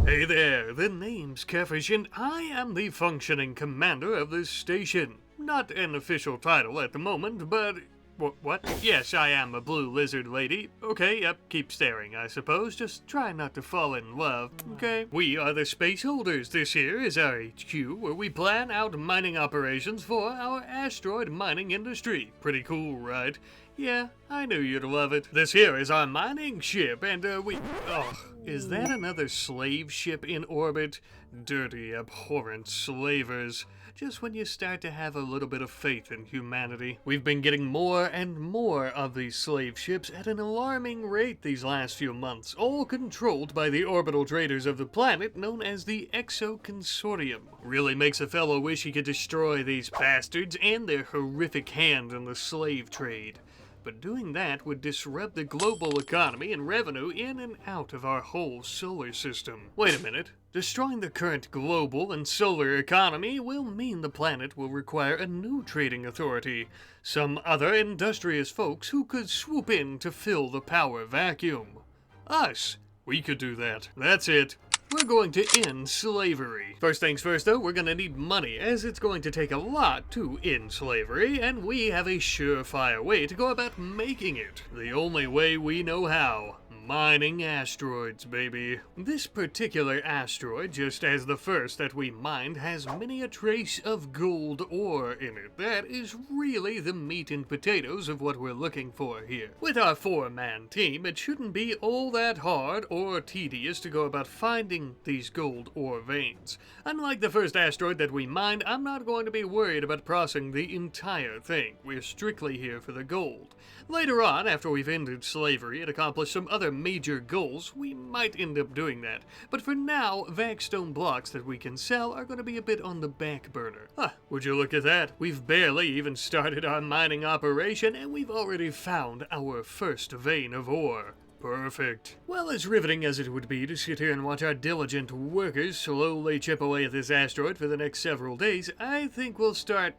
Hey there, the name's Kefish, and I am the functioning commander of this station. Not an official title at the moment, but... What? Yes, I am a blue lizard lady. Okay, yep, keep staring, I suppose. Just try not to fall in love, okay? We are the space holders. This here is our HQ, where we plan out mining operations for our asteroid mining industry. Pretty cool, right? Yeah, I knew you'd love it. This here is our mining ship, and is that another slave ship in orbit? Dirty, abhorrent slavers. Just when you start to have a little bit of faith in humanity. We've been getting more and more of these slave ships at an alarming rate these last few months, all controlled by the orbital traders of the planet known as the Exo Consortium. Really makes a fellow wish he could destroy these bastards and their horrific hand in the slave trade. But doing that would disrupt the global economy and revenue in and out of our whole solar system. Wait a minute. Destroying the current global and solar economy will mean the planet will require a new trading authority. Some other industrious folks who could swoop in to fill the power vacuum. Us. We could do that. That's it. We're going to end slavery. First things first though, we're gonna need money, as it's going to take a lot to end slavery, and we have a surefire way to go about making it. The only way we know how. Mining asteroids, baby. This particular asteroid, just as the first that we mined, has many a trace of gold ore in it. That is really the meat and potatoes of what we're looking for here. With our 4-man team, it shouldn't be all that hard or tedious to go about finding these gold ore veins. Unlike the first asteroid that we mined, I'm not going to be worried about processing the entire thing. We're strictly here for the gold. Later on, after we've ended slavery and accomplished some other major goals, we might end up doing that. But for now, vac-stone blocks that we can sell are going to be a bit on the back burner. Would you look at that? We've barely even started our mining operation, and we've already found our first vein of ore. Perfect. Well, as riveting as it would be to sit here and watch our diligent workers slowly chip away at this asteroid for the next several days, I think we'll start...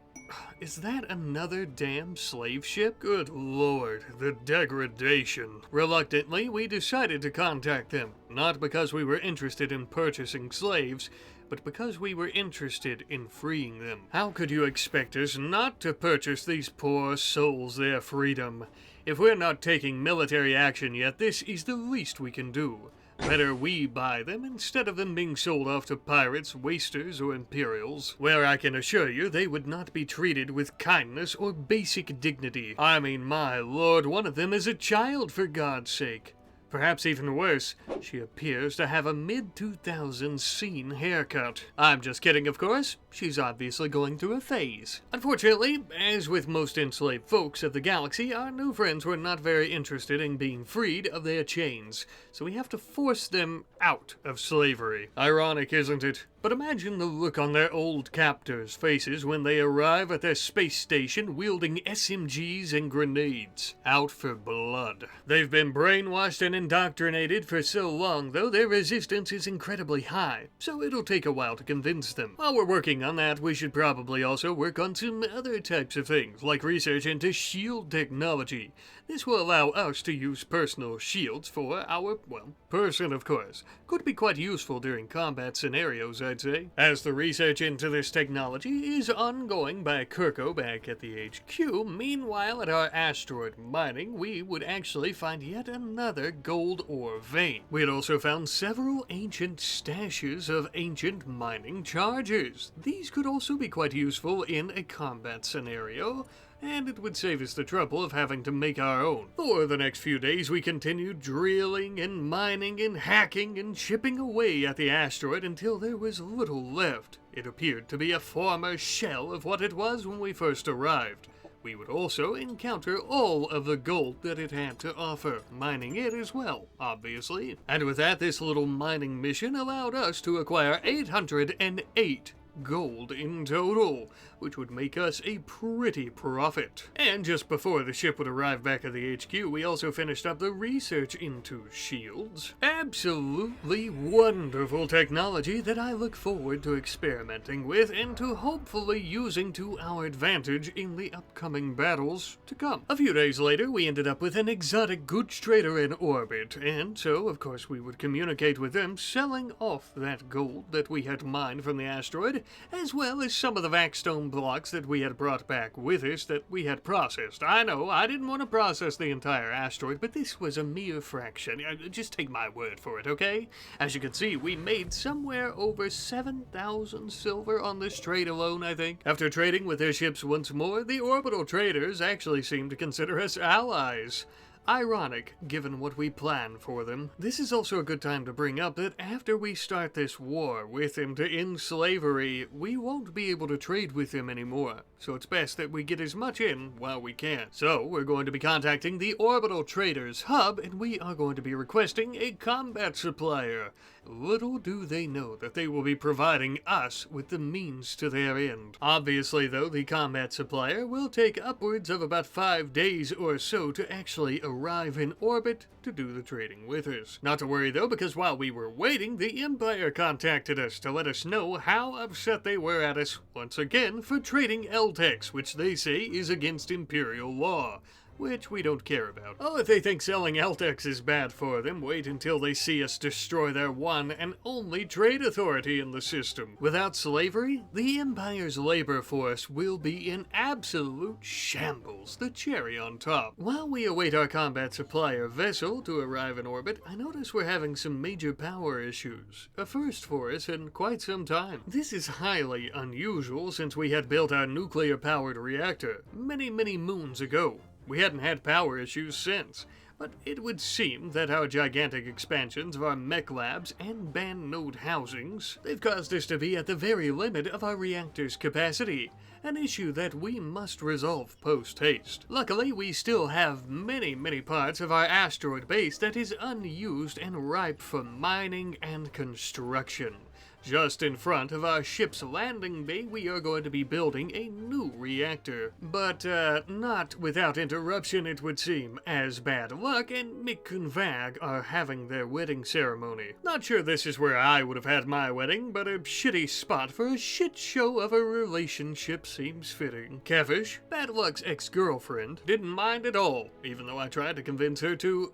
Is that another damn slave ship? Good lord, the degradation. Reluctantly, we decided to contact them, not because we were interested in purchasing slaves, but because we were interested in freeing them. How could you expect us not to purchase these poor souls their freedom? If we're not taking military action yet, this is the least we can do. Better we buy them instead of them being sold off to pirates, wasters, or imperials, where I can assure you they would not be treated with kindness or basic dignity. I mean, my lord, one of them is a child, for God's sake. Perhaps even worse, she appears to have a mid-2000s scene haircut. I'm just kidding, of course. She's obviously going through a phase. Unfortunately, as with most enslaved folks of the galaxy, our new friends were not very interested in being freed of their chains, so we have to force them out of slavery. Ironic, isn't it? But imagine the look on their old captors' faces when they arrive at their space station wielding SMGs and grenades. Out for blood. They've been brainwashed and indoctrinated for so long, though their resistance is incredibly high, so it'll take a while to convince them. While we're working on that, we should probably also work on some other types of things, like research into shield technology. This will allow us to use personal shields for our, well, person, of course. Could be quite useful during combat scenarios, I'd say. As the research into this technology is ongoing by Kirko back at the HQ, meanwhile at our asteroid mining, we would actually find yet another gold ore vein. We had also found several ancient stashes of ancient mining chargers. These could also be quite useful in a combat scenario, and it would save us the trouble of having to make our own. For the next few days, we continued drilling and mining and hacking and chipping away at the asteroid until there was little left. It appeared to be a former shell of what it was when we first arrived. We would also encounter all of the gold that it had to offer, mining it as well, obviously. And with that, this little mining mission allowed us to acquire 808 gold in total, which would make us a pretty profit. And just before the ship would arrive back at the HQ, we also finished up the research into shields. Absolutely wonderful technology that I look forward to experimenting with and to hopefully using to our advantage in the upcoming battles to come. A few days later, we ended up with an exotic goods trader in orbit, and so, of course, we would communicate with them, selling off that gold that we had mined from the asteroid, as well as some of the Vaxstone blocks that we had brought back with us that we had processed. I know, I didn't want to process the entire asteroid, but this was a mere fraction. Just take my word for it, okay? As you can see, we made somewhere over 7,000 silver on this trade alone, I think. After trading with their ships once more, the orbital traders actually seem to consider us allies. Ironic, given what we plan for them. This is also a good time to bring up that after we start this war with them to end slavery, we won't be able to trade with them anymore. So it's best that we get as much in while we can. So we're going to be contacting the Orbital Traders Hub, and we are going to be requesting a combat supplier. Little do they know that they will be providing us with the means to their end. Obviously, though, the combat supplier will take upwards of about 5 days or so to actually arrive in orbit to do the trading with us. Not to worry, though, because while we were waiting, the Empire contacted us to let us know how upset they were at us, once again, for trading LTEX, which they say is against Imperial law. Which we don't care about. Oh, if they think selling LTEX is bad for them, wait until they see us destroy their one and only trade authority in the system. Without slavery, the Empire's labor force will be in absolute shambles, the cherry on top. While we await our combat supplier vessel to arrive in orbit, I notice we're having some major power issues. A first for us in quite some time. This is highly unusual since we had built our nuclear-powered reactor many moons ago. We hadn't had power issues since, but it would seem that our gigantic expansions of our mech labs and band node housings, they've caused us to be at the very limit of our reactor's capacity, an issue that we must resolve post-haste. Luckily, we still have many parts of our asteroid base that is unused and ripe for mining and construction. Just in front of our ship's landing bay, we are going to be building a new reactor. But, not without interruption, it would seem, as Bad Luck and Mick and Vag are having their wedding ceremony. Not sure this is where I would have had my wedding, but a shitty spot for a shit show of a relationship seems fitting. Kevish, Bad Luck's ex-girlfriend, didn't mind at all, even though I tried to convince her to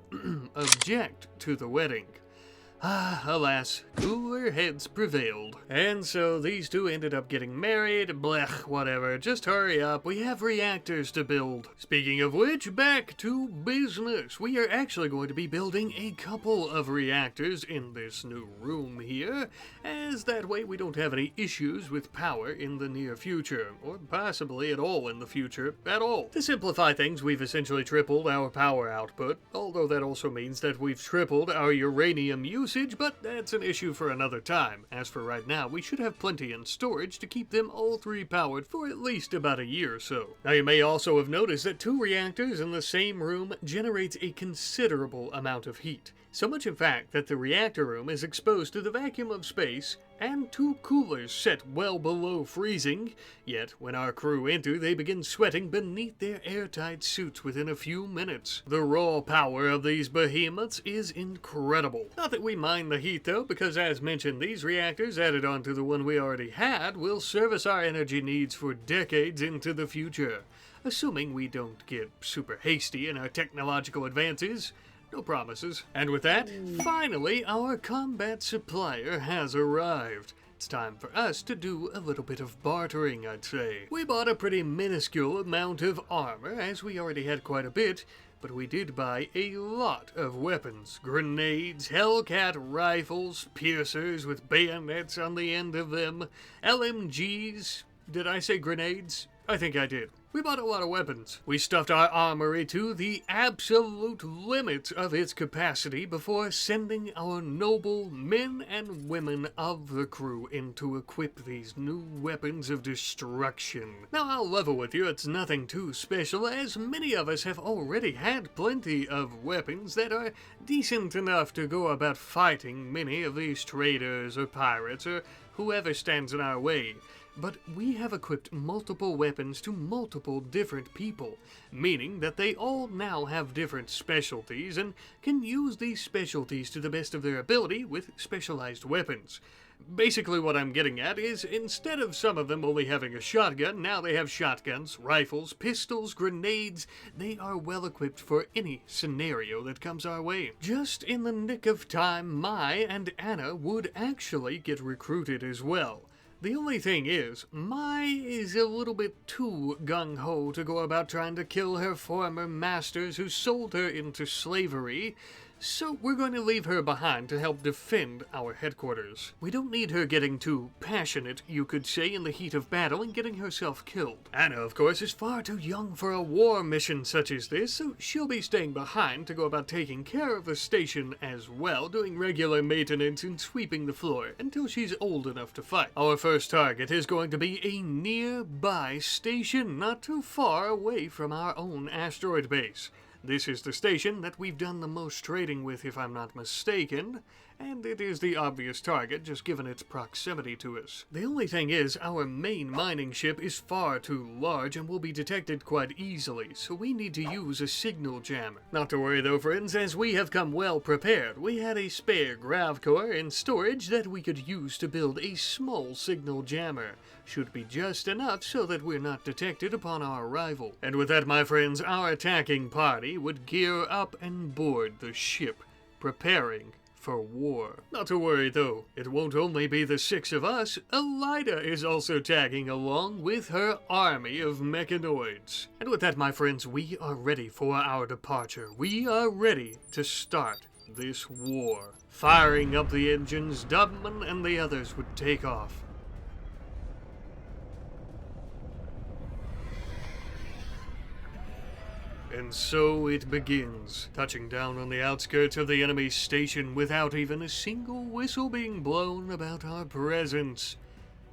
object to the wedding. Alas, cooler heads prevailed. And so these two ended up getting married, blech, whatever, just hurry up, we have reactors to build. Speaking of which, back to business. We are actually going to be building a couple of reactors in this new room here, as that way we don't have any issues with power in the near future, or possibly at all in the future, at all. To simplify things, we've essentially tripled our power output, although that also means that we've tripled our uranium usage, but that's an issue for another time. As for right now, we should have plenty in storage to keep them all three powered for at least about a year or so. Now you may also have noticed that 2 reactors in the same room generates a considerable amount of heat. So much in fact that the reactor room is exposed to the vacuum of space and 2 coolers set well below freezing, yet when our crew enter they begin sweating beneath their airtight suits within a few minutes. The raw power of these behemoths is incredible. Not that we mind the heat though, because as mentioned, these reactors added on to the one we already had will service our energy needs for decades into the future, assuming we don't get super hasty in our technological advances. No promises. And with that, finally, our combat supplier has arrived. It's time for us to do a little bit of bartering, I'd say. We bought a pretty minuscule amount of armor, as we already had quite a bit, but we did buy a lot of weapons. Grenades, Hellcat rifles, piercers with bayonets on the end of them, LMGs. Did I say grenades? I think I did. We bought a lot of weapons. We stuffed our armory to the absolute limit of its capacity before sending our noble men and women of the crew in to equip these new weapons of destruction. Now, I'll level with you, it's nothing too special, as many of us have already had plenty of weapons that are decent enough to go about fighting many of these traders or pirates or whoever stands in our way. But we have equipped multiple weapons to multiple different people, meaning that they all now have different specialties and can use these specialties to the best of their ability with specialized weapons. Basically what I'm getting at is, instead of some of them only having a shotgun, now they have shotguns, rifles, pistols, grenades. They are well equipped for any scenario that comes our way. Just in the nick of time, Mai and Anna would actually get recruited as well. The only thing is, Mai is a little bit too gung-ho to go about trying to kill her former masters who sold her into slavery, so we're going to leave her behind to help defend our headquarters. We don't need her getting too passionate, you could say, in the heat of battle and getting herself killed. Anna, of course, is far too young for a war mission such as this, so she'll be staying behind to go about taking care of the station as well, doing regular maintenance and sweeping the floor until she's old enough to fight. Our first target is going to be a nearby station, not too far away from our own asteroid base. This is the station that we've done the most trading with, if I'm not mistaken, and it is the obvious target, just given its proximity to us. The only thing is, our main mining ship is far too large and will be detected quite easily, so we need to use a signal jammer. Not to worry though, friends, as we have come well prepared. We had a spare grav core in storage that we could use to build a small signal jammer. Should be just enough so that we're not detected upon our arrival. And with that, my friends, our attacking party would gear up and board the ship, preparing for war. Not to worry though, it won't only be the 6 of us. Elida is also tagging along with her army of mechanoids. And with that, my friends, we are ready for our departure. We are ready to start this war. Firing up the engines, Dubman and the others would take off. And so it begins, touching down on the outskirts of the enemy station without even a single whistle being blown about our presence.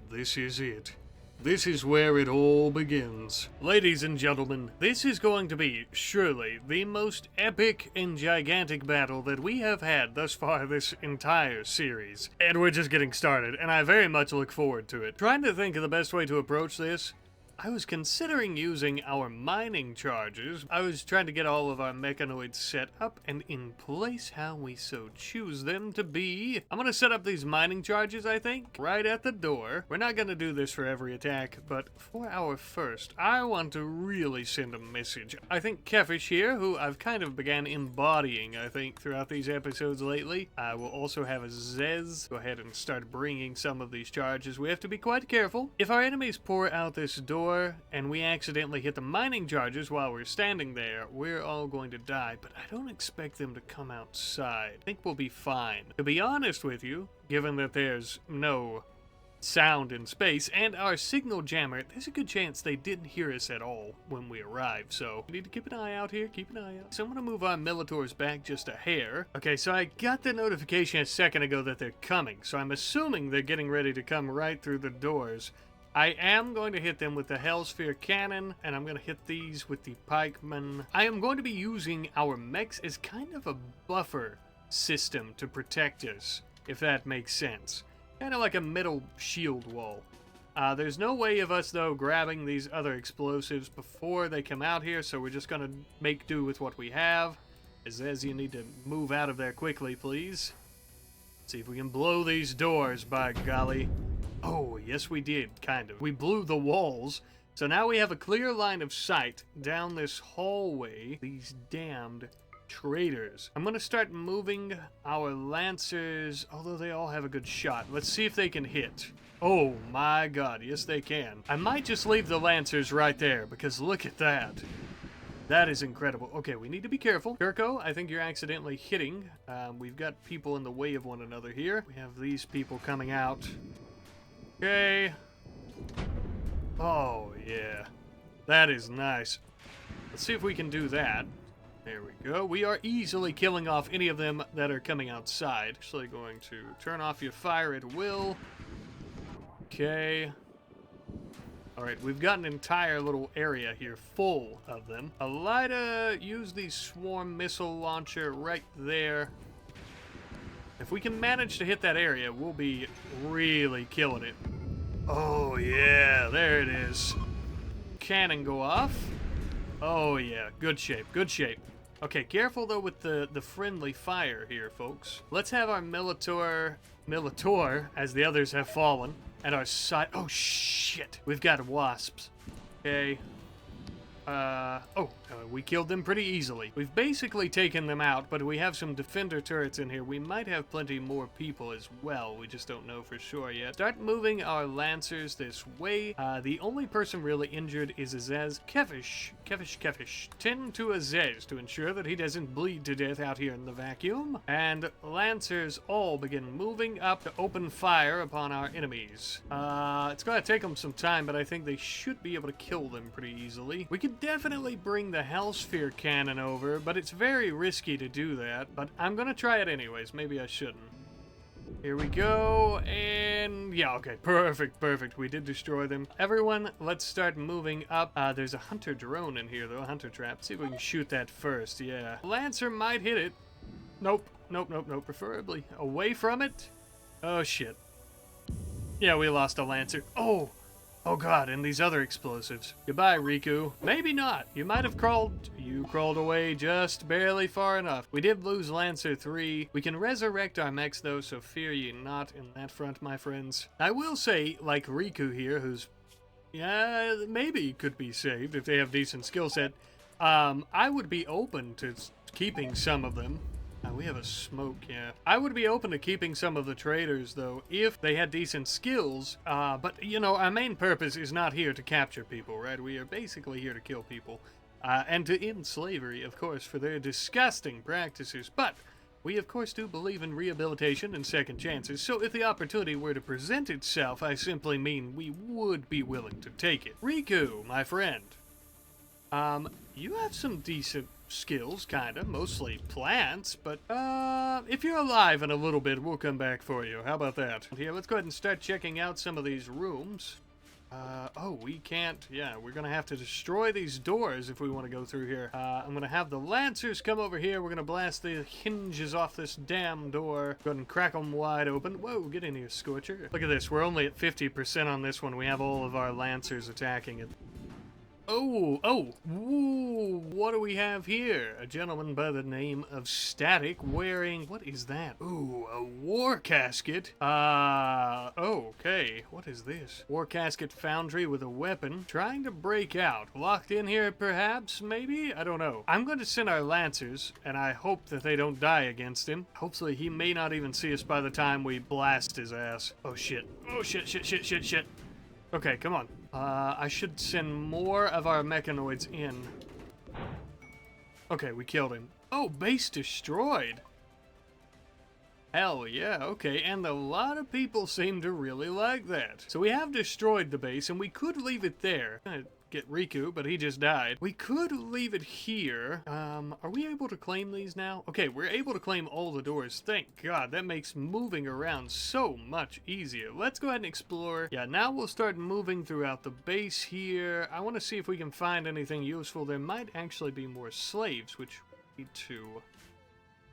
This is it. This is where it all begins. Ladies and gentlemen, this is going to be, surely, the most epic and gigantic battle that we have had thus far this entire series. And we're just getting started, and I very much look forward to it. Trying to think of the best way to approach this, I was considering using our mining charges. I was trying to get all of our mechanoids set up and in place how we so choose them to be. I'm going to set up these mining charges, I think, right at the door. We're not going to do this for every attack, but for our first, I want to really send a message. I think Kefish here, who I've kind of began embodying, I think, throughout these episodes lately. I will also have a Zez go ahead and start bringing some of these charges. We have to be quite careful. If our enemies pour out this door, and we accidentally hit the mining charges while we're standing there, we're all going to die, but I don't expect them to come outside. I think we'll be fine. To be honest with you, given that there's no sound in space, and our signal jammer, there's a good chance they didn't hear us at all when we arrived, so we need to keep an eye out here, keep an eye out. So I'm gonna move our Militors back just a hair. Okay, so I got the notification a second ago that they're coming, so I'm assuming they're getting ready to come right through the doors. I am going to hit them with the Hellsphere Cannon, and I'm going to hit these with the Pikemen. I am going to be using our mechs as kind of a buffer system to protect us, if that makes sense. Kind of like a middle shield wall. There's no way of us, though, grabbing these other explosives before they come out here, so we're just going to make do with what we have. Azez, you need to move out of there quickly, please. Let's see if we can blow these doors, by golly. Oh, yes we did, kind of. We blew the walls, so now we have a clear line of sight down this hallway. These damned traitors. I'm gonna start moving our Lancers, although they all have a good shot. Let's see if they can hit. Oh my god, yes they can. I might just leave the Lancers right there, because look at that. That is incredible. Okay, we need to be careful. Kirko, I think you're accidentally hitting. We've got people in the way of one another here. We have these people coming out. Okay. Oh, yeah. That is nice. Let's see if we can do that. There we go. We are easily killing off any of them that are coming outside. Actually going to turn off your fire at will. Okay. Alright, we've got an entire little area here full of them. Elida, use the swarm missile launcher right there. If we can manage to hit that area, we'll be really killing it. Oh yeah, there it is. Cannon go off. Oh yeah, good shape, good shape. Okay, careful though with the friendly fire here, folks. Let's have our Militor, as the others have fallen. And our side, oh shit, we've got wasps. Okay. We killed them pretty easily. We've basically taken them out, but we have some defender turrets in here. We might have plenty more people as well. We just don't know for sure yet. Start moving our lancers this way. The only person really injured is Azez. Kevish. Tend to Azez to ensure that he doesn't bleed to death out here in the vacuum. And lancers all begin moving up to open fire upon our enemies. It's gonna take them some time, but I think they should be able to kill them pretty easily. We could definitely bring the Hellsphere cannon over, but it's very risky to do that. But I'm gonna try it anyways. Maybe I shouldn't. Here we go, and yeah, okay, perfect. We did destroy them. Everyone, let's start moving up. There's a hunter drone in here, though, a hunter trap. See if we can shoot that first, yeah. Lancer might hit it. Nope. Preferably away from it. Oh, shit. Yeah, we lost a Lancer. Oh god, and these other explosives. Goodbye, Riku. Maybe not. You might have crawled away just barely far enough. We did lose Lancer 3. We can resurrect our mechs though, so fear ye not in that front, my friends. I will say, like Riku here, who's, yeah, maybe could be saved if they have decent skill set. I would be open to keeping some of them. We have a smoke, yeah. I would be open to keeping some of the traders, though, if they had decent skills. But, you know, our main purpose is not here to capture people, right? We are basically here to kill people. And to end slavery, of course, for their disgusting practices. But we, of course, do believe in rehabilitation and second chances. So if the opportunity were to present itself, I simply mean we would be willing to take it. Riku, my friend. You have some decent skills, kinda, mostly plants, but if you're alive in a little bit, we'll come back for you. How about that? Here, let's go ahead and start checking out some of these rooms. We can't, yeah, we're gonna have to destroy these doors if we want to go through here. I'm gonna have the Lancers come over here. We're gonna blast the hinges off this damn door. Go ahead and crack them wide open. Whoa, get in here, Scorcher. Look at this, we're only at 50% on this one. We have all of our Lancers attacking it. Ooh, what do we have here? A gentleman by the name of Static wearing, what is that? Ooh, a war casket. Okay, what is this? War casket foundry with a weapon, trying to break out. Locked in here, perhaps, maybe? I don't know. I'm going to send our Lancers, and I hope that they don't die against him. Hopefully he may not even see us by the time we blast his ass. Oh shit. Okay, come on. I should send more of our mechanoids in. Okay, we killed him. Oh, base destroyed. Hell yeah, okay, and a lot of people seem to really like that. So we have destroyed the base, and we could leave it there. Get Riku, but he just died. We could leave it here. Are we able to claim these now? Okay, we're able to claim all the doors. Thank God, that makes moving around so much easier. Let's go ahead and explore. Yeah, now we'll start moving throughout the base here. I want to see if we can find anything useful. There might actually be more slaves, which we need to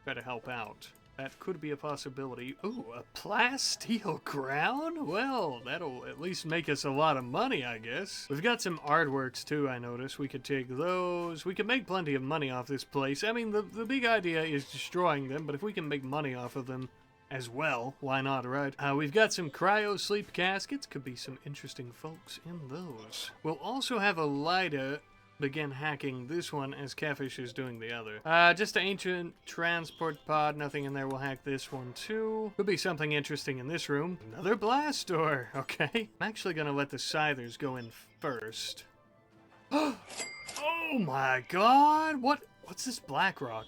try to help out. That could be a possibility. Ooh, a plasteel crown? Well, that'll at least make us a lot of money, I guess. We've got some artworks, too, I noticed. We could take those. We could make plenty of money off this place. I mean, the big idea is destroying them, but if we can make money off of them as well, why not, right? We've got some cryo-sleep caskets. Could be some interesting folks in those. We'll also have a Lida begin hacking this one as Catfish is doing the other. Just an ancient transport pod, nothing in there. We'll hack this one too. Could be something interesting in this room. Another blast door, okay. I'm actually gonna let the Scythers go in first. Oh my god, what's this black rock?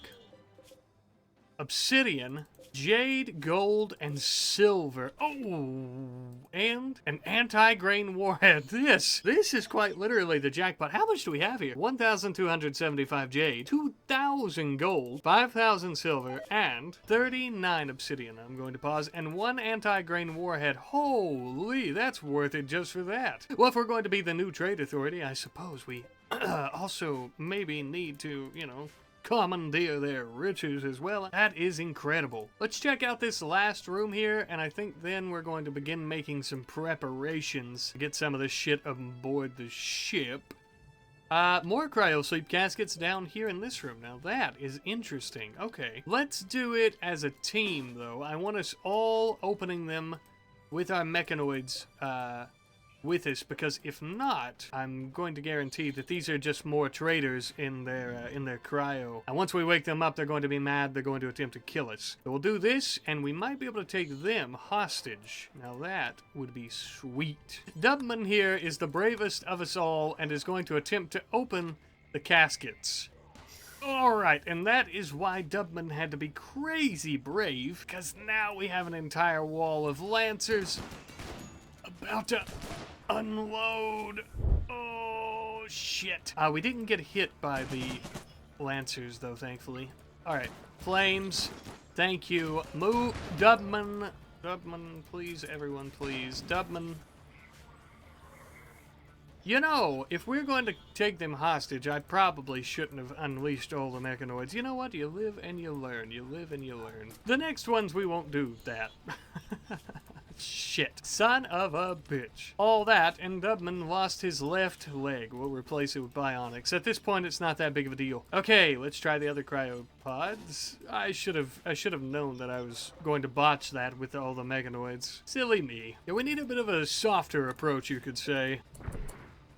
Obsidian, jade, gold, and silver. Oh, and an anti-grain warhead. This is quite literally the jackpot. How much do we have here? 1,275 jade, 2,000 gold, 5,000 silver, and 39 obsidian. I'm going to pause. And 1 anti-grain warhead. Holy, that's worth it just for that. Well, if we're going to be the new trade authority, I suppose we also maybe need to, you know, commandeer their riches as well. That is incredible. Let's check out this last room here, and I think then we're going to begin making some preparations to get some of this shit aboard the ship. More cryo sleep caskets down here in this room. Now that is interesting. Okay, let's do it as a team though. I want us all opening them with our mechanoids, with us, because if not, I'm going to guarantee that these are just more traders in their cryo. And once we wake them up, they're going to be mad. They're going to attempt to kill us. So we'll do this, and we might be able to take them hostage. Now that would be sweet. Dubman here is the bravest of us all, and is going to attempt to open the caskets. Alright, and that is why Dubman had to be crazy brave, because now we have an entire wall of lancers about to unload. Oh, shit. We didn't get hit by the lancers, though, thankfully. Alright, flames. Thank you. Move. Dubman. Dubman, please, everyone, please. Dubman. You know, if we're going to take them hostage, I probably shouldn't have unleashed all the mechanoids. You know what? You live and you learn. You live and you learn. The next ones, we won't do that. Shit. Son of a bitch. All that, and Dubman lost his left leg. We'll replace it with bionics. At this point, it's not that big of a deal. Okay, let's try the other cryopods. I should have known that I was going to botch that with all the mechanoids. Silly me. Yeah, we need a bit of a softer approach, you could say.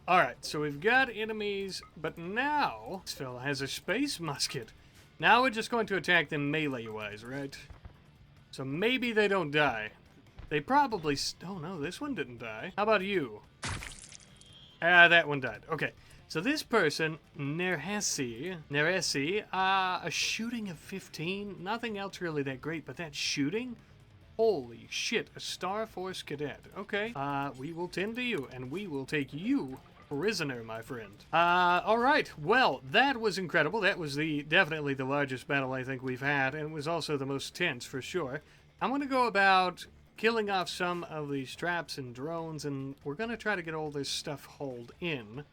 Alright, so we've got enemies, but now this fella has a space musket. Now we're just going to attack them melee-wise, right? So maybe they don't die. They probably... Oh, no, this one didn't die. How about you? That one died. Okay. So this person, Neresi, a shooting of 15. Nothing else really that great, but that shooting? Holy shit, a Star Force cadet. Okay. We will tend to you, and we will take you prisoner, my friend. Alright. Well, that was incredible. That was definitely the largest battle I think we've had, and it was also the most tense, for sure. I'm going to go about killing off some of these traps and drones, and we're going to try to get all this stuff hauled in.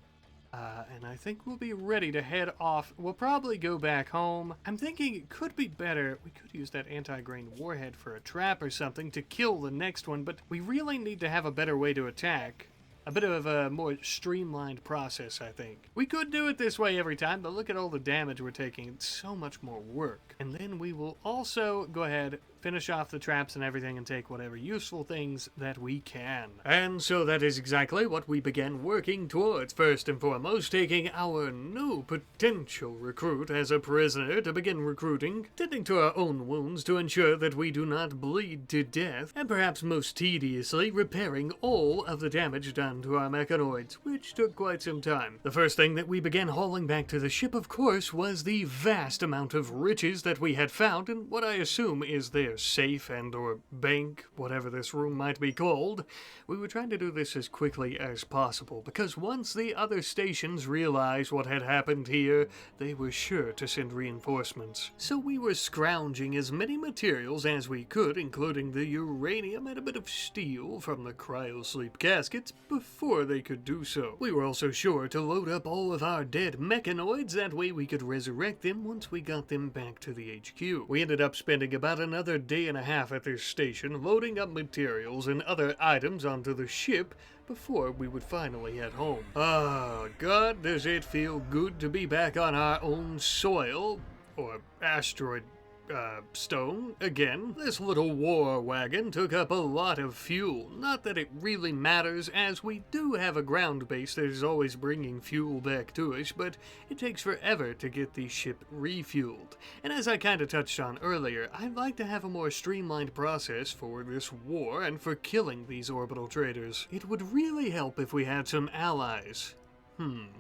And I think we'll be ready to head off. We'll probably go back home. I'm thinking it could be better. We could use that anti-grain warhead for a trap or something to kill the next one, but we really need to have a better way to attack. A bit of a more streamlined process, I think. We could do it this way every time, but look at all the damage we're taking. It's so much more work. And then we will also go ahead, finish off the traps and everything, and take whatever useful things that we can. And so that is exactly what we began working towards. First and foremost, taking our new potential recruit as a prisoner to begin recruiting, tending to our own wounds to ensure that we do not bleed to death, and perhaps most tediously, repairing all of the damage done to our mechanoids, which took quite some time. The first thing that we began hauling back to the ship, of course, was the vast amount of riches that we had found in what I assume is their safe and or bank, whatever this room might be called. We were trying to do this as quickly as possible, because once the other stations realized what had happened here, they were sure to send reinforcements. So we were scrounging as many materials as we could, including the uranium and a bit of steel from the cryosleep caskets, before they could do so. We were also sure to load up all of our dead mechanoids, that way we could resurrect them once we got them back to the HQ. We ended up spending about another day and a half at this station, loading up materials and other items onto the ship before we would finally head home. Ah, God, does it feel good to be back on our own soil, or asteroid stone again. This little war wagon took up a lot of fuel. Not that it really matters, as we do have a ground base that is always bringing fuel back to us, but it takes forever to get the ship refueled. And as I kinda touched on earlier, I'd like to have a more streamlined process for this war and for killing these orbital traders. It would really help if we had some allies.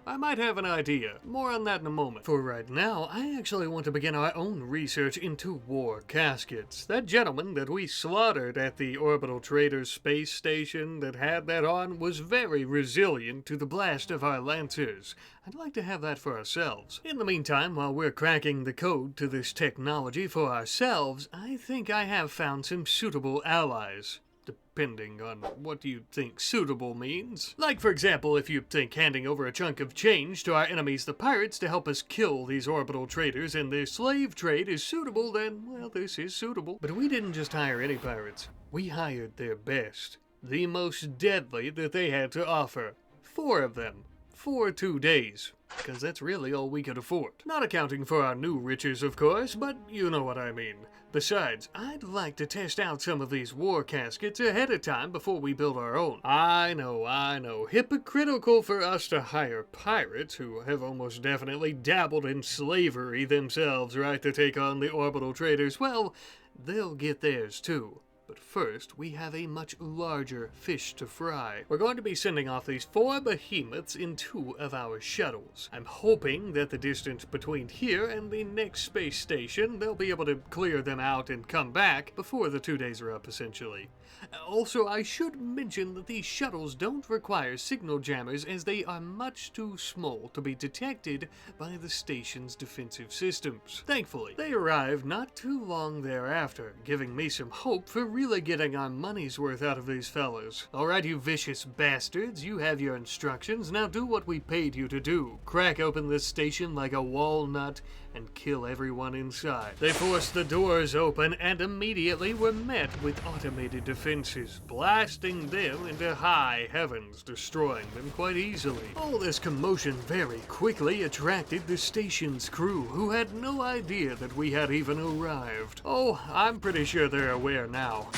I might have an idea. More on that in a moment. For right now, I actually want to begin our own research into war caskets. That gentleman that we slaughtered at the Orbital Traders space station that had that on was very resilient to the blast of our lancers. I'd like to have that for ourselves. In the meantime, while we're cracking the code to this technology for ourselves, I think I have found some suitable allies. Depending on what you think suitable means. Like, for example, if you think handing over a chunk of change to our enemies the pirates to help us kill these orbital traders and their slave trade is suitable, then, well, this is suitable. But we didn't just hire any pirates. We hired their best. The most deadly that they had to offer. 4 of them. For 2 days. Because that's really all we could afford. Not accounting for our new riches, of course, but you know what I mean. Besides, I'd like to test out some of these war caskets ahead of time before we build our own. I know. Hypocritical for us to hire pirates who have almost definitely dabbled in slavery themselves, right, to take on the orbital traders. Well, they'll get theirs too. But first, we have a much larger fish to fry. We're going to be sending off these 4 behemoths in 2 of our shuttles. I'm hoping that the distance between here and the next space station, they'll be able to clear them out and come back before the 2 days are up, essentially. Also, I should mention that these shuttles don't require signal jammers as they are much too small to be detected by the station's defensive systems. Thankfully, they arrived not too long thereafter, giving me some hope for really getting our money's worth out of these fellas. Alright, you vicious bastards, you have your instructions. Now do what we paid you to do. Crack open this station like a walnut and kill everyone inside. They forced the doors open and immediately were met with automated defenses, blasting them into high heavens, destroying them quite easily. All this commotion very quickly attracted the station's crew, who had no idea that we had even arrived. Oh, I'm pretty sure they're aware now.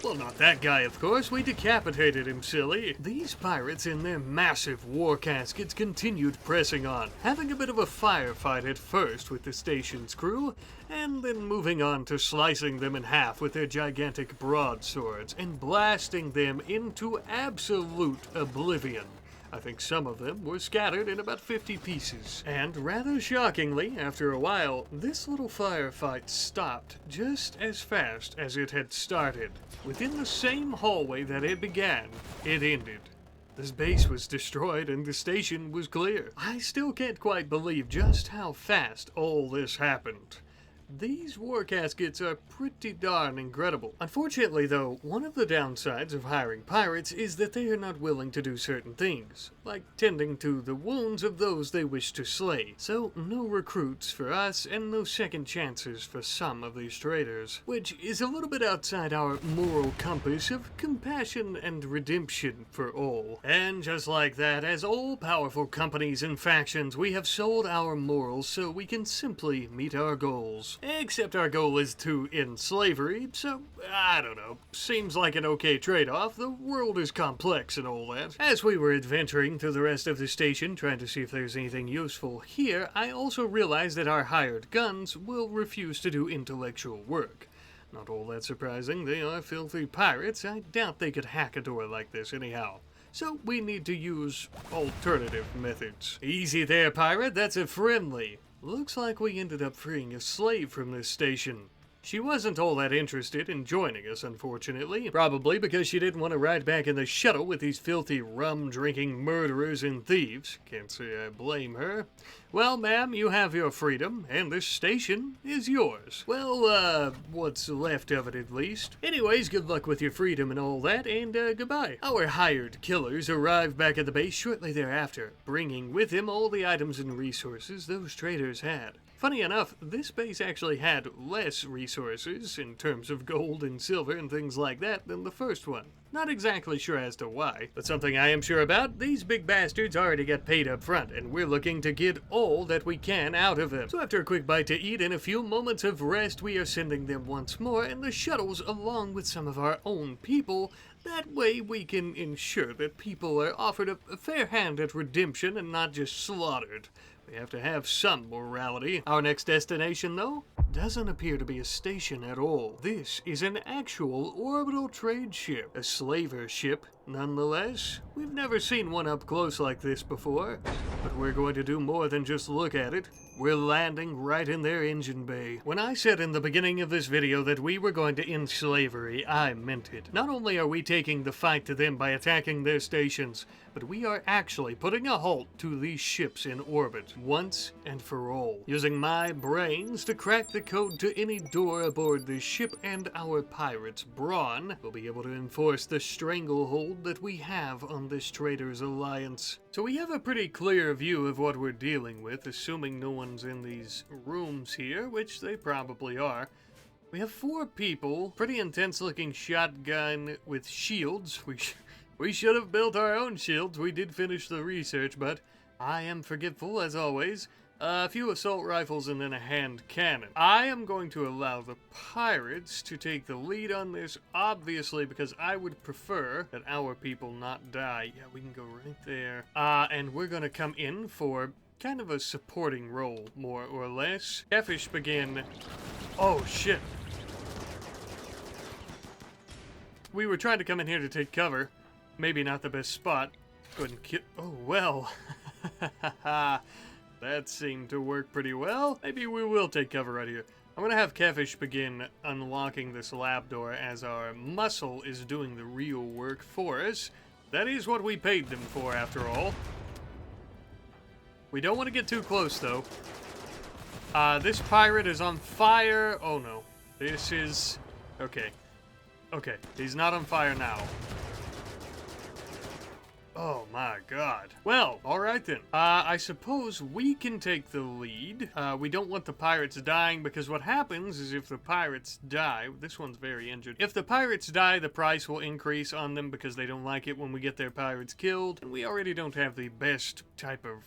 Well, not that guy, of course. We decapitated him, silly. These pirates in their massive war caskets continued pressing on, having a bit of a firefight at first with the station's crew, and then moving on to slicing them in half with their gigantic broadswords and blasting them into absolute oblivion. I think some of them were scattered in about 50 pieces. And rather shockingly, after a while, this little firefight stopped just as fast as it had started. Within the same hallway that it began, it ended. This base was destroyed and the station was clear. I still can't quite believe just how fast all this happened. These war caskets are pretty darn incredible. Unfortunately, though, one of the downsides of hiring pirates is that they are not willing to do certain things, like tending to the wounds of those they wish to slay. So, no recruits for us, and no second chances for some of these traders, which is a little bit outside our moral compass of compassion and redemption for all. And just like that, as all powerful companies and factions, we have sold our morals so we can simply meet our goals. Except our goal is to end slavery, so, I don't know, seems like an okay trade-off. The world is complex and all that. As we were adventuring through the rest of the station, trying to see if there's anything useful here, I also realized that our hired guns will refuse to do intellectual work. Not all that surprising, they are filthy pirates. I doubt they could hack a door like this anyhow. So we need to use alternative methods. Easy there, pirate, that's a friendly. Looks like we ended up freeing a slave from this station. She wasn't all that interested in joining us, unfortunately. Probably because she didn't want to ride back in the shuttle with these filthy rum-drinking murderers and thieves. Can't say I blame her. Well, ma'am, you have your freedom, and this station is yours. Well, what's left of it at least. Anyways, good luck with your freedom and all that, and goodbye. Our hired killers arrived back at the base shortly thereafter, bringing with him all the items and resources those traders had. Funny enough, this base actually had less resources in terms of gold and silver and things like that than the first one. Not exactly sure as to why, but something I am sure about, these big bastards already got paid up front, and we're looking to get all that we can out of them. So after a quick bite to eat and a few moments of rest, we are sending them once more in the shuttles along with some of our own people. That way we can ensure that people are offered a fair hand at redemption and not just slaughtered. We have to have some morality. Our next destination, though, doesn't appear to be a station at all. This is an actual orbital trade ship. A slaver ship, nonetheless. We've never seen one up close like this before. But we're going to do more than just look at it. We're landing right in their engine bay. When I said in the beginning of this video that we were going to end slavery, I meant it. Not only are we taking the fight to them by attacking their stations, but we are actually putting a halt to these ships in orbit, once and for all. Using my brains to crack the code to any door aboard this ship, and our pirate's brawn will be able to enforce the stranglehold that we have on this traitor's alliance. So we have a pretty clear view of what we're dealing with, assuming no one's in these rooms here, which they probably are. We have 4 people, pretty intense looking shotgun with shields. We should have built our own shields. We did finish the research, but I am forgetful as always. A few assault rifles and then a hand cannon. I am going to allow the pirates to take the lead on this, obviously, because I would prefer that our people not die. Yeah, we can go right there. And we're going to come in for kind of a supporting role, more or less. Catfish begin. Oh, shit. We were trying to come in here to take cover. Maybe not the best spot. Go ahead and kill. Oh, well. That seemed to work pretty well. Maybe we will take cover right here. I'm going to have Catfish begin unlocking this lab door as our muscle is doing the real work for us. That is what we paid them for, after all. We don't want to get too close, though. This pirate is on fire. Oh, no. This is... Okay. Okay, he's not on fire now. Oh my god. Well, alright then. I suppose we can take the lead. We don't want the pirates dying, because what happens is if the pirates die... This one's very injured. If the pirates die, the price will increase on them because they don't like it when we get their pirates killed. And we already don't have the best type of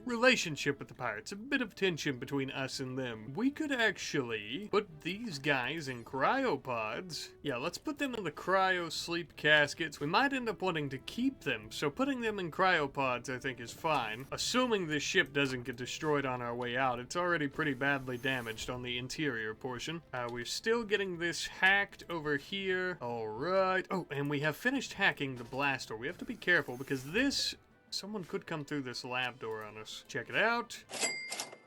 relationship with the pirates. A bit of tension between us and them. We could actually put these guys in cryopods. Yeah, let's put them in the cryo sleep caskets. We might end up wanting to keep them, so putting them in cryopods I think is fine. Assuming this ship doesn't get destroyed on our way out. It's already pretty badly damaged on the interior portion. We're still getting this hacked over here. Alright. Oh, and we have finished hacking the blast door. We have to be careful because this... Someone could come through this lab door on us. Check it out.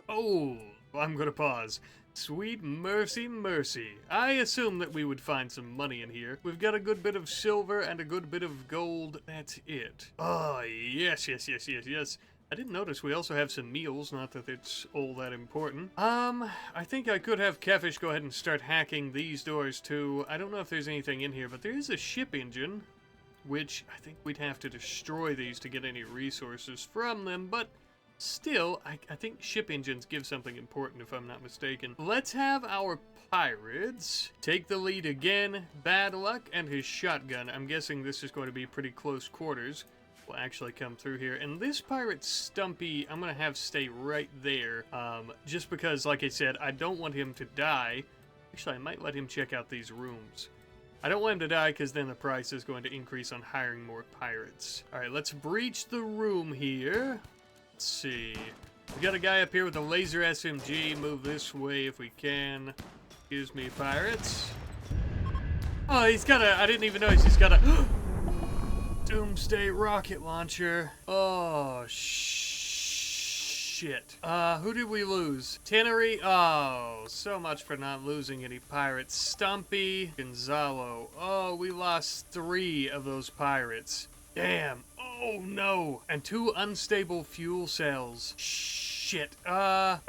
Oh, I'm gonna pause. Sweet mercy, mercy. I assumed that we would find some money in here. We've got a good bit of silver and a good bit of gold. That's it. Oh, yes, yes, yes, yes, yes. I didn't notice we also have some meals, not that it's all that important. I think I could have Catfish go ahead and start hacking these doors too. I don't know if there's anything in here, but there is a ship engine, which I think we'd have to destroy these to get any resources from them, but still, I think ship engines give something important if I'm not mistaken. Let's have our pirates take the lead again. Bad Luck and his shotgun. I'm guessing this is going to be pretty close quarters. Will actually come through here. And this pirate Stumpy, I'm going to have stay right there. Just because, like I said, I don't want him to die. Actually, I might let him check out these rooms. I don't want him to die because then the price is going to increase on hiring more pirates. Alright, let's breach the room here. Let's see. We got a guy up here with a laser SMG. Move this way if we can. Excuse me, pirates. Oh, he's got a... I didn't even notice he's got a... Doomsday rocket launcher. Oh, shit. Who did we lose? Tannery. Oh, so much for not losing any pirates. Stumpy. Gonzalo. Oh, we lost 3 of those pirates. Damn. Oh, no. And 2 unstable fuel cells. Shit. Gosh.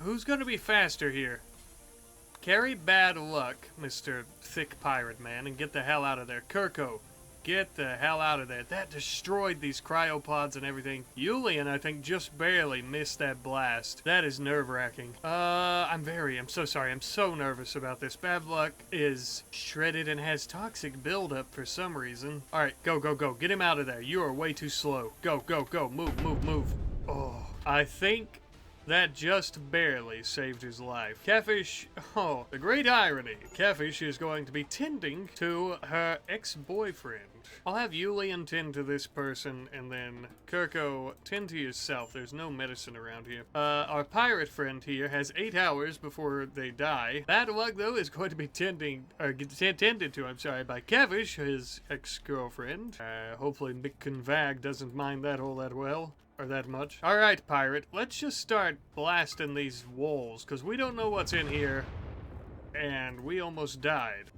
Who's gonna be faster here? Carry Bad Luck, Mr. Thick Pirate Man, and get the hell out of there. Kirko, get the hell out of there. That destroyed these cryopods and everything. Yulian, I think, just barely missed that blast. That is nerve-wracking. I'm so sorry. I'm so nervous about this. Bad Luck is shredded and has toxic buildup for some reason. Alright, go, go, go. Get him out of there. You are way too slow. Go, go, go. Move, move, move. Oh, I think That just barely saved his life. Catfish, oh, the great irony. Catfish is going to be tending to her ex-boyfriend. I'll have Yulian tend to this person, and then Kirko, tend to yourself. There's no medicine around here. Our pirate friend here has 8 hours before they die. Bad luck, though, is going to be tended to, by Catfish, his ex-girlfriend. Hopefully Mick Convag doesn't mind that all that well. Or that much. Alright, pirate, let's just start blasting these walls, because we don't know what's in here, and we almost died.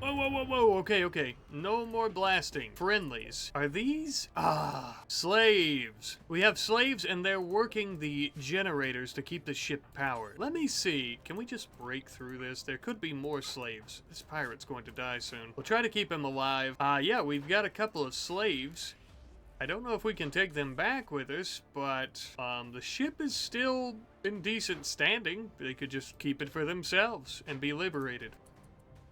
Whoa, whoa, whoa, whoa, okay. No more blasting. Friendlies. Are these? Slaves. We have slaves, and they're working the generators to keep the ship powered. Let me see. Can we just break through this? There could be more slaves. This pirate's going to die soon. We'll try to keep him alive. Yeah, we've got a couple of slaves. I don't know if we can take them back with us, but the ship is still in decent standing. They could just keep it for themselves and be liberated.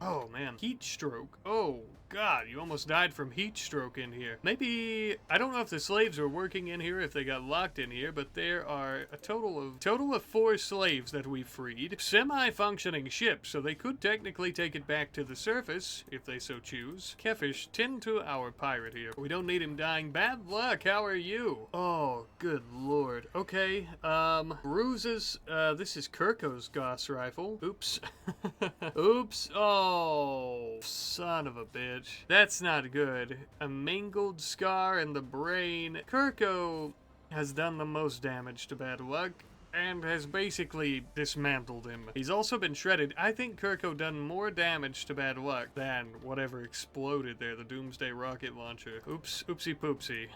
Oh man, heat stroke. Oh god, you almost died from heat stroke in here. Maybe, I don't know if the slaves are working in here, if they got locked in here, but there are a total of 4 slaves that we freed. Semi-functioning ship, so they could technically take it back to the surface, if they so choose. Catfish, tend to our pirate here. We don't need him dying. Bad luck, how are you? Oh, good lord. Okay, ruses, this is Kirko's Gauss rifle. Oops. Oops. Oh, son of a bitch. That's not good. A mangled scar in the brain. Kirko has done the most damage to Bad Luck and has basically dismantled him. He's also been shredded. I think Kirko done more damage to Bad Luck than whatever exploded there, the Doomsday rocket launcher. Oops, oopsie poopsie.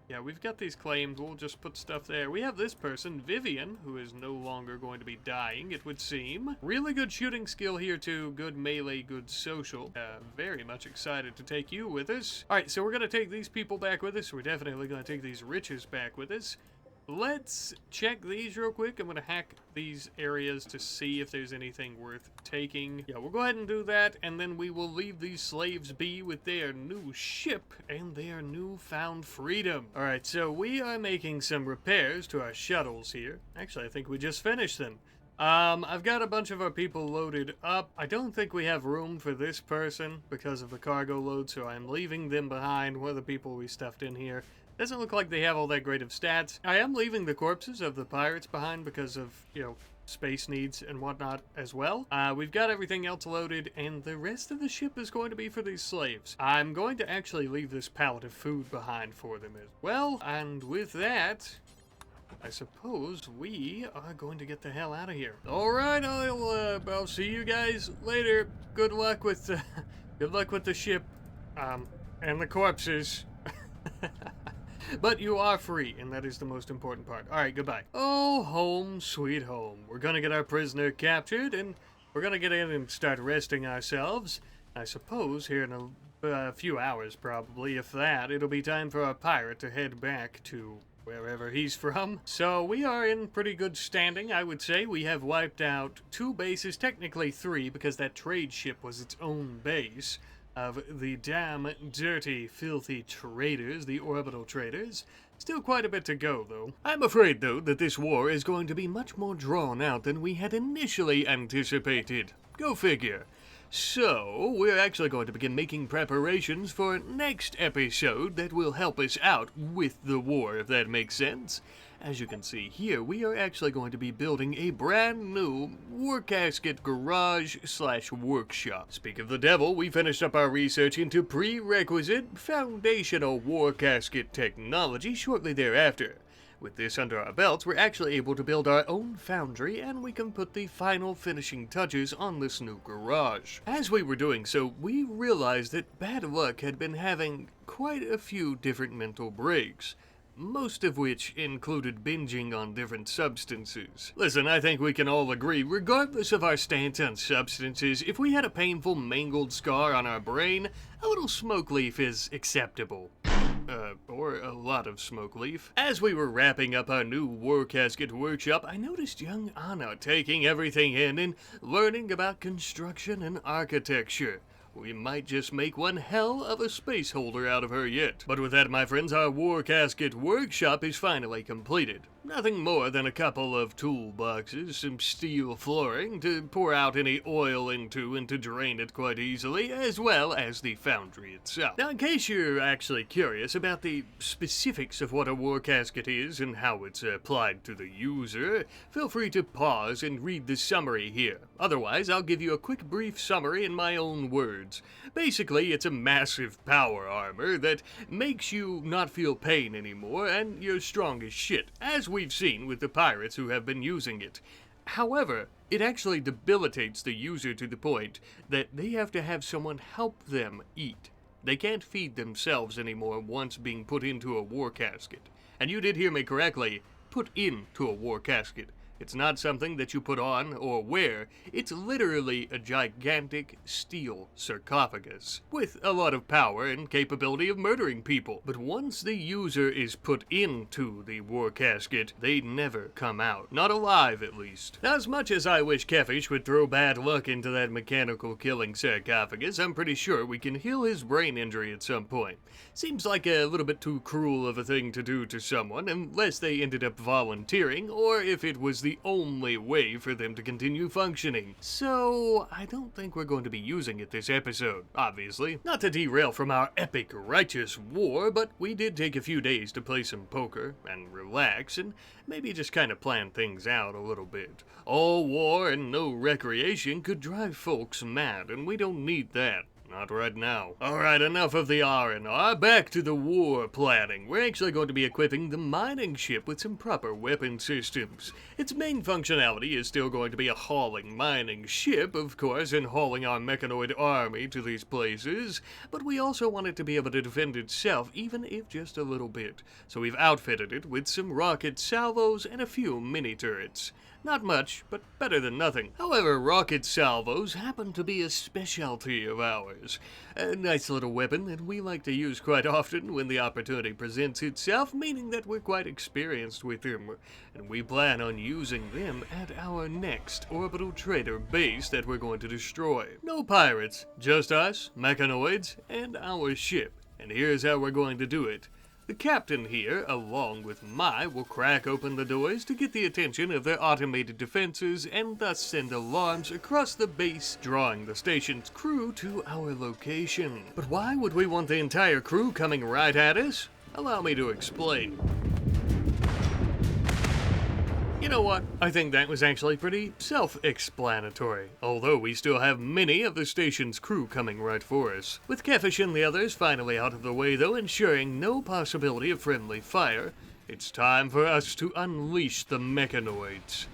Yeah, we've got these claims. We'll just put stuff there. We have this person, Vivian, who is no longer going to be dying, it would seem. Really good shooting skill here, too. Good melee, good social. Very much excited to take you with us. All right, so we're going to take these people back with us. We're definitely going to take these riches back with us. Let's check these real quick. I'm going to hack these areas to see if there's anything worth taking. Yeah, we'll go ahead and do that, and then we will leave these slaves be with their new ship and their newfound freedom. Alright, so we are making some repairs to our shuttles here. Actually, I think we just finished them. I've got a bunch of our people loaded up. I don't think we have room for this person because of the cargo load, so I'm leaving them behind. One of the people we stuffed in here. Doesn't look like they have all that great of stats. I am leaving the corpses of the pirates behind because of, you know, space needs and whatnot as well. We've got everything else loaded, and the rest of the ship is going to be for these slaves. I'm going to actually leave this pallet of food behind for them as well, and with that, I suppose we are going to get the hell out of here. Alright, I'll see you guys later. Good luck with the ship, and the corpses. But you are free, and that is the most important part. Alright, goodbye. Oh, home, sweet home. We're gonna get our prisoner captured, and we're gonna get in and start resting ourselves. I suppose here in a few hours, probably, if that, it'll be time for our pirate to head back to wherever he's from. So we are in pretty good standing, I would say. We have wiped out 2 bases, technically 3, because that trade ship was its own base. Of the damn dirty, filthy traders, the orbital traders. Still quite a bit to go, though. I'm afraid, though, that this war is going to be much more drawn out than we had initially anticipated. Go figure. So, we're actually going to begin making preparations for next episode that will help us out with the war, if that makes sense. As you can see here, we are actually going to be building a brand new war casket garage/workshop. Speak of the devil, we finished up our research into prerequisite foundational war casket technology shortly thereafter. With this under our belts, we're actually able to build our own foundry, and we can put the final finishing touches on this new garage. As we were doing so, we realized that Bad Luck had been having quite a few different mental breaks. Most of which included binging on different substances. Listen, I think we can all agree, regardless of our stance on substances, if we had a painful mangled scar on our brain, a little smoke leaf is acceptable. Or a lot of smoke leaf. As we were wrapping up our new war casket workshop, I noticed young Anna taking everything in and learning about construction and architecture. we might just make one hell of a space holder out of her yet. But with that, my friends, our war casket workshop is finally completed. Nothing more than a couple of toolboxes, some steel flooring to pour out any oil into and to drain it quite easily, as well as the foundry itself. Now, in case you're actually curious about the specifics of what a war casket is and how it's applied to the user, feel free to pause and read the summary here. Otherwise, I'll give you a quick brief summary in my own words. Basically, it's a massive power armor that makes you not feel pain anymore, and you're strong as shit, as we've seen with the pirates who have been using it. However, it actually debilitates the user to the point that they have to have someone help them eat. They can't feed themselves anymore once being put into a war casket. And you did hear me correctly, put into a war casket. It's not something that you put on or wear. It's literally a gigantic steel sarcophagus with a lot of power and capability of murdering people. But once the user is put into the war casket, they never come out. Not alive, at least. Now, as much as I wish Kefish would throw bad luck into that mechanical killing sarcophagus, I'm pretty sure we can heal his brain injury at some point. Seems like a little bit too cruel of a thing to do to someone, unless they ended up volunteering, or if it was the only way for them to continue functioning. So, I don't think we're going to be using it this episode, obviously. Not to derail from our epic righteous war, but we did take a few days to play some poker and relax and maybe just kind of plan things out a little bit. All war and no recreation could drive folks mad, and we don't need that. Not right now. Alright, enough of the R&R, back to the war planning. We're actually going to be equipping the mining ship with some proper weapon systems. Its main functionality is still going to be a hauling mining ship, of course, and hauling our mechanoid army to these places, but we also want it to be able to defend itself, even if just a little bit. So we've outfitted it with some rocket salvos and a few mini-turrets. Not much, but better than nothing. However, rocket salvos happen to be a specialty of ours. A nice little weapon that we like to use quite often when the opportunity presents itself, meaning that we're quite experienced with them, and we plan on using them at our next orbital trader base that we're going to destroy. No pirates, just us, mechanoids, and our ship. And here's how we're going to do it. The captain here, along with Mai, will crack open the doors to get the attention of their automated defenses and thus send alarms across the base, drawing the station's crew to our location. But why would we want the entire crew coming right at us? Allow me to explain. You know what? I think that was actually pretty self-explanatory, although we still have many of the station's crew coming right for us. With Kefish and the others finally out of the way though, ensuring no possibility of friendly fire, it's time for us to unleash the mechanoids.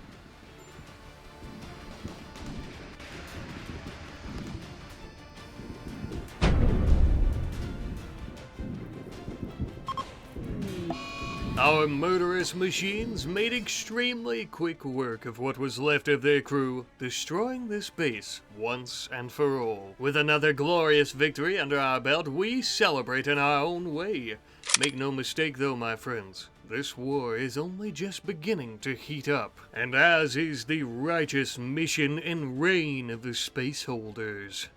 Our murderous machines made extremely quick work of what was left of their crew, destroying this base once and for all. With another glorious victory under our belt, we celebrate in our own way. Make no mistake though, my friends, this war is only just beginning to heat up, and as is the righteous mission and reign of the space holders.